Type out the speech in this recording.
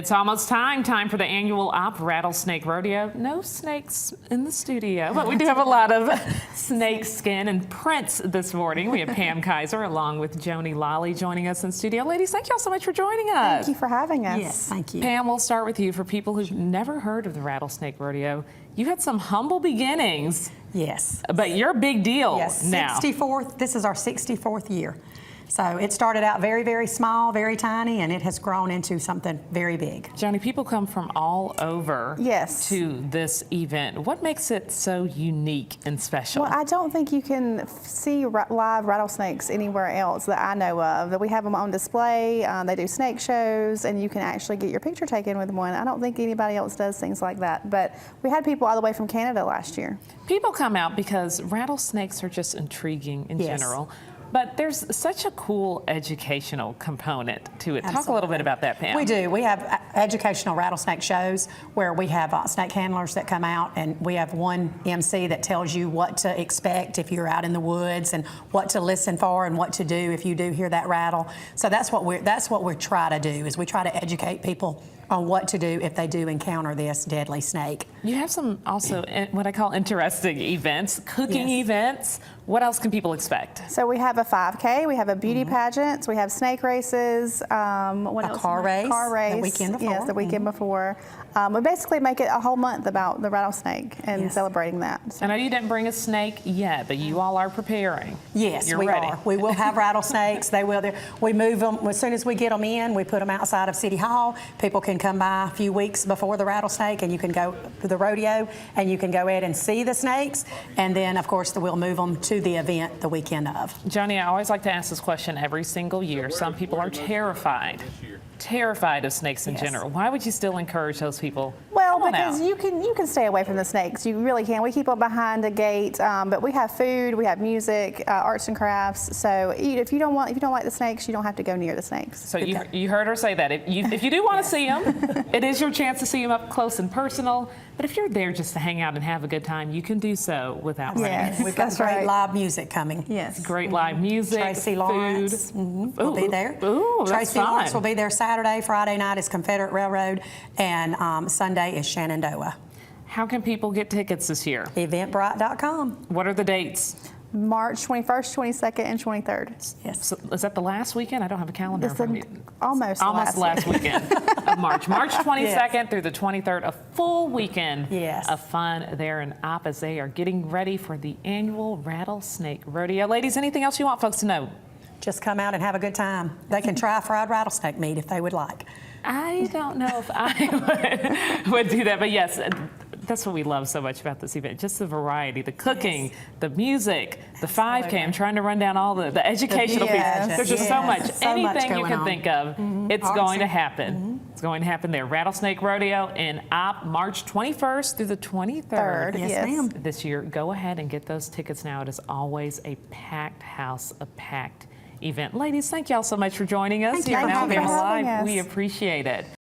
It's almost time for the annual Opp Rattlesnake Rodeo. No snakes in the studio, but we do have a lot of snake skin and prints this morning. We have Pam Kyser along with Joni Lolley joining us in studio. Ladies, thank you all so much for joining us. Thank you for having us. Yes, thank you. Pam, we'll start with you. For people who've never heard of the Rattlesnake Rodeo, you had some humble beginnings. Yes. But you're a big deal now. 64th, this is our 64th year. So it started out very, very small, very tiny, and it has grown into something very big. Joni, people come from all over to this event. What makes it so unique and special? Well, I don't think you can see live rattlesnakes anywhere else that I know of. That we have them on display, they do snake shows, and you can actually get your picture taken with one. I don't think anybody else does things like that, but we had people all the way from Canada last year. People come out because rattlesnakes are just intriguing in general. But there's such a cool educational component to it. Absolutely. Talk a little bit about that, Pam. We do. We have educational rattlesnake shows where we have snake handlers that come out, and we have one MC that tells you what to expect if you're out in the woods and what to listen for and what to do if you do hear that rattle. So that's what we try to do, is we try to educate people on what to do if they do encounter this deadly snake. You have some also what I call interesting events, cooking events. What else can people expect? So we have a 5K, we have a beauty pageant, we have snake races, what else? Car race. Car race. The weekend before. Yes, the weekend before. We basically make it a whole month about the rattlesnake and celebrating that. So. I know you didn't bring a snake yet, but you all are preparing. Yes, You're ready. are. We will have rattlesnakes. They will. We move them as soon as we get them in. We put them outside of City Hall. People can come by a few weeks before the rattlesnake, and you can go to the rodeo, and you can go ahead and see the snakes. And then, of course, we'll move them to the event the weekend of. Joni, I always like to ask this question every single year. Some people are terrified of snakes in general. Why would you still encourage those people? Well, because you can stay away from the snakes. You really can. We keep them behind a gate, but we have food, we have music, arts and crafts. So if you don't like the snakes, you don't have to go near the snakes. So you heard her say that. If you do want to see them, it is your chance to see them up close and personal. But if you're there just to hang out and have a good time, you can do so without running. We've got great live music coming. Yes. Great live music, Tracy Lawrence will be there. Ooh, Tracy Lawrence will be there Saturday. Friday night is Confederate Railroad, and Sunday is Shenandoah. How can people get tickets this year? Eventbrite.com. What are the dates? March 21st, 22nd, and 23rd. Yes. So is that the last weekend? I don't have a calendar in front of me. Almost last weekend of March. March 22nd through the 23rd, a full weekend of fun there in Opp as they are getting ready for the annual Rattlesnake Rodeo. Ladies, anything else you want folks to know? Just come out and have a good time. They can try fried rattlesnake meat if they would like. I don't know if I would do that, but yes, that's what we love so much about this event, just the variety, the cooking, the music, the 5K. I'm trying to run down all the educational pieces. There's just so much. Anything you can think of, it's going to happen. It's going to happen there. Rattlesnake Rodeo in Opp, March 21st through the 23rd. Yes, ma'am. This year, go ahead and get those tickets now. It is always a packed house, a packed event. Ladies, thank y'all so much for joining us here Thank now you for having Live. us. We appreciate it.